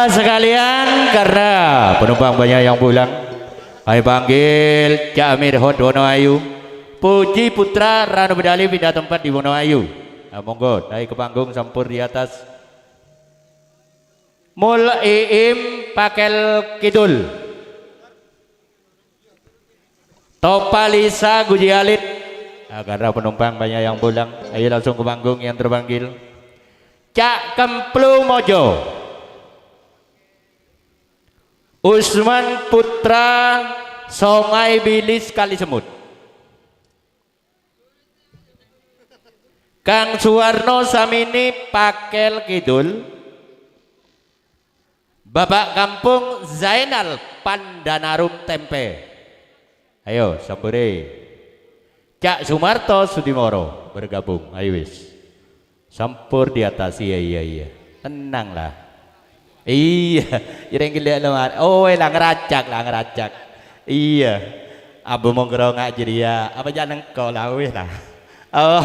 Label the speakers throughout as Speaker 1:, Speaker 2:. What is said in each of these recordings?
Speaker 1: Sekalian karena penumpang banyak yang pulang, kami panggil Cak Amir Hot Wonoayu, Puji Putra Ranu Bedali pindah tempat di Wonoayu. Monggo naik ke panggung sampur di atas. Mul Iim Pakel Kidul, Topalisa Guji Alit. Karena penumpang banyak yang pulang, ayo langsung ke panggung yang terpanggil. Cak Kemplu Mojo, Usman Putra Songai Bilis Kali Semut, Kang Suwarno Samini Pakel Kidul, Bapak Kampung Zainal Pandanarum Tempe. Ayo sampure. Cak Sumarto Sudimoro bergabung. Ayo wis. Sampur di atas. Iya. Tenanglah. Iya, yang gila lemar. Oh, lah ngeracak. Iya. Abu mongro ngak jadi ya. Apa jangan kau lah wis lah. Oh,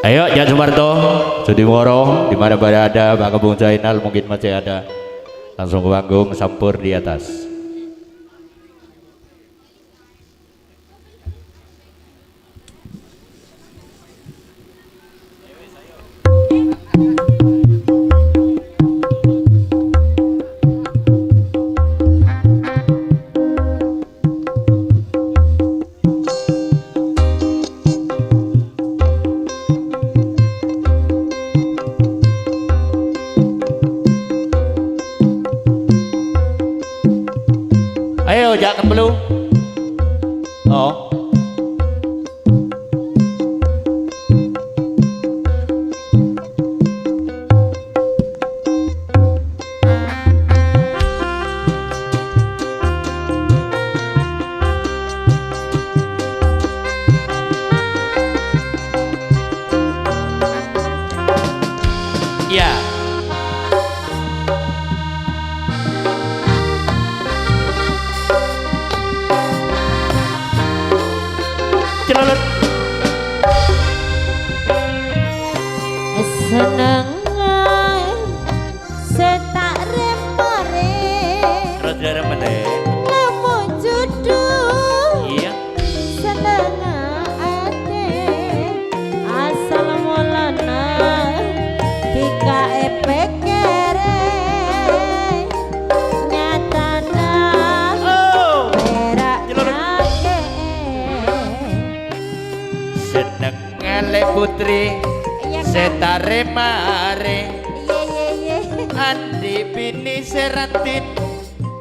Speaker 1: ayo Jan Sumarto, Sudimoro, di mana berada Pak Kampung Zainal mungkin masih ada. Langsung ke panggung sampur di atas. Jangan perlu. Oh. Ya. Celolet.
Speaker 2: Seneng setak remare.
Speaker 1: Terus dia remene.
Speaker 2: Nemu judul.
Speaker 1: Iya.
Speaker 2: Seneng ate. Asal mulana tika epekere. Nyatana.
Speaker 1: Oh.
Speaker 2: Perak nake.
Speaker 1: Seneng ngale putri. Setare mare andi bini seratin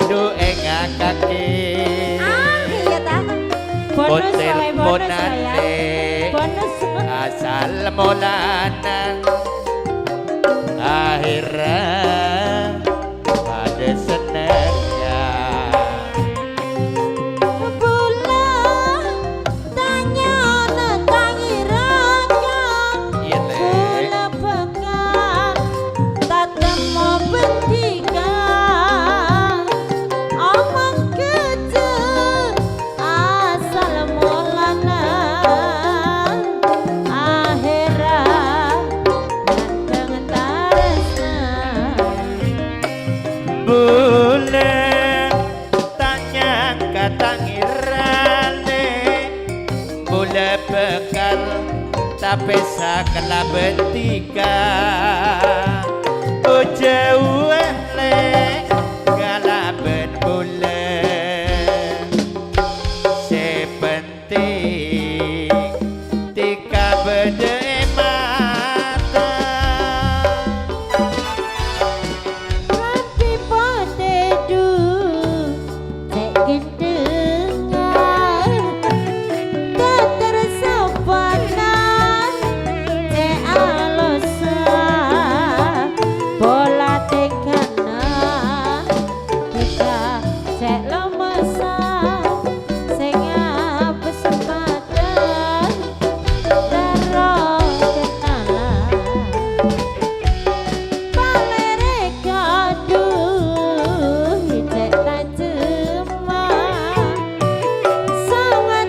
Speaker 1: do engakake
Speaker 2: iya ta bonus
Speaker 1: bonane
Speaker 2: bonus
Speaker 1: asal molana akhirnya pada senengnya tapi sakala betika jauh le galaben bulan sepenting tika bede mata
Speaker 2: tapi pada du cek gendengan tak tersapakan cek alosan bola tekana tika cek lemesan sing apes padan daro kenalan palere kaduh cek tajemah sangat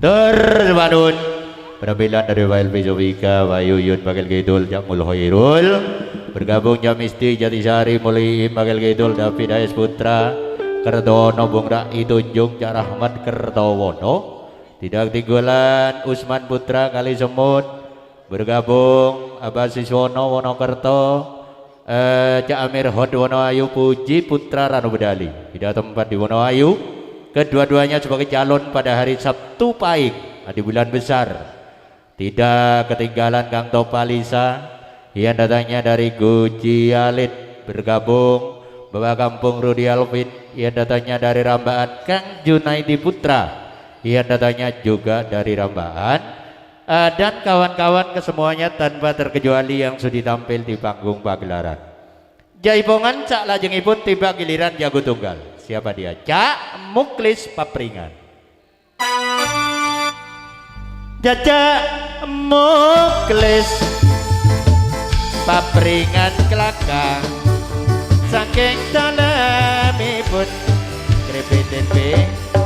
Speaker 1: Terbanun penampilan dari Wail Bizovika Wayu Yun Bakal Gidul Jamul Hoirul bergabung Jamisti Jatisari Muliim Bakal Gidul David Ayas Putra Kertowono Bung Rai Tunjung Cak Rahmat Kertowono tidak tinggalan Usman Putra Kali Semut bergabung Abbas Siswono Wonokerto Cak Amir Hod Wonoayu Puji Putra Ranu Bedali tidak tempat di Wonoayu kedua-duanya sebagai calon pada hari Sabtu Pahing di bulan besar. Tidak ketinggalan Kang Topalisa yang datangnya dari Guji Alit bergabung Bapak Kampung Rudi Alvin yang datangnya dari Rambaan Kang Junaidi Putra yang datangnya juga dari Rambaan dan kawan-kawan kesemuanya tanpa terkecuali yang sudah tampil di panggung pagelaran. Jaipongan cak lajengipun tiba giliran jago tunggal. Siapa dia? Cak Muklis Papringan. Jajak Muklis Papringan kelakang saking dalemipun krepeten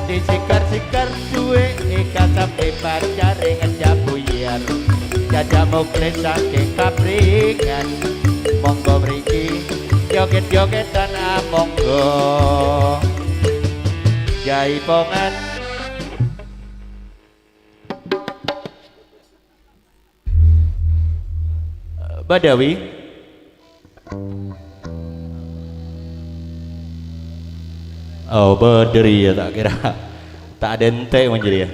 Speaker 1: disikar-sikar duwe ika sampai pacare ngejak buyar. Jajak Muklis saking Papringan monggo mriki joget-jogetan monggo Jaipongan Badawi oh Badri ya tak kira tak ada ente menjadi ya